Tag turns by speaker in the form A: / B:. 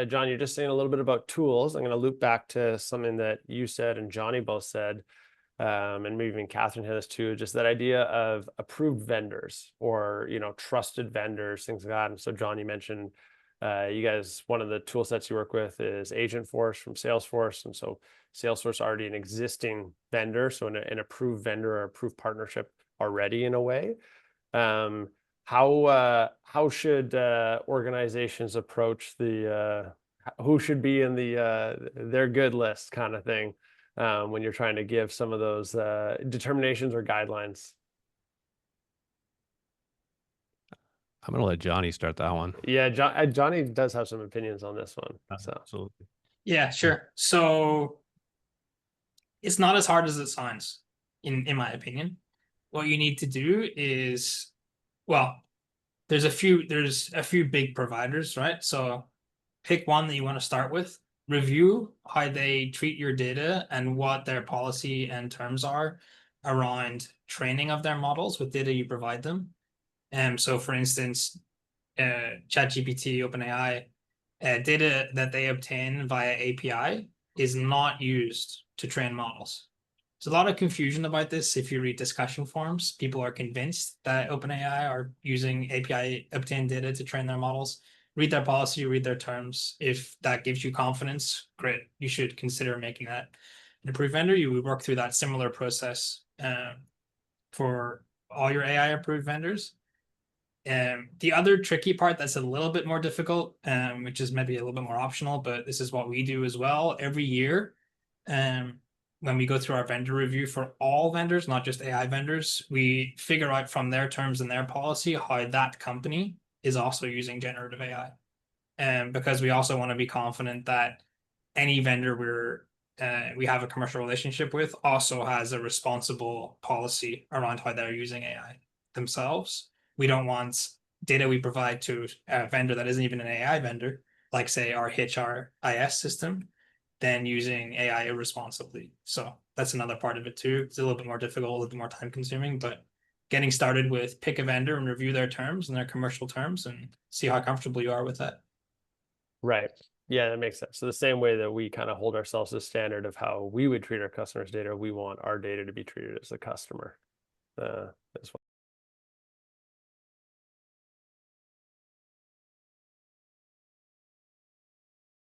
A: John, you're just saying a little bit about tools. I'm going to loop back to something that you said and Jonny both said, and maybe even Catherine had this too, just that idea of approved vendors or, trusted vendors, things like that. And so John, you mentioned you guys, one of the tool sets you work with is Agentforce from Salesforce. And so Salesforce already an existing vendor, so an approved vendor or approved partnership already in a way. How should organizations approach the who should be in their good list kind of thing when you're trying to give some of those determinations or guidelines?
B: I'm gonna let Jonny start that one.
A: Yeah, Jonny does have some opinions on this one. So
B: Absolutely.
C: Yeah, sure. So it's not as hard as it sounds, in my opinion. What you need to do is, well, there's a few big providers, right? So pick one that you want to start with, review how they treat your data and what their policy and terms are around training of their models with data you provide them. So for instance, ChatGPT, OpenAI, data that they obtain via API is not used to train models. There's a lot of confusion about this. If you read discussion forums, people are convinced that OpenAI are using API obtained data to train their models. Read their policy, read their terms. If that gives you confidence, great. You should consider making that an approved vendor. You would work through that similar process for all your AI approved vendors. The other tricky part that's a little bit more difficult, which is maybe a little bit more optional, but this is what we do as well every year. When we go through our vendor review for all vendors, not just AI vendors, we figure out from their terms and their policy how that company is also using generative AI. Because we also want to be confident that any vendor we have a commercial relationship with also has a responsible policy around how they're using AI themselves. We don't want data we provide to a vendor that isn't even an AI vendor, like say our HRIS system, then using AI irresponsibly. So that's another part of it too. It's a little bit more difficult, a little bit more time consuming, but getting started with pick a vendor and review their terms and their commercial terms and see how comfortable you are with that.
A: right. Yeah, that makes sense. So the same way that we kind of hold ourselves to the standard of how we would treat our customers' data, we want our data to be treated as a customer as well.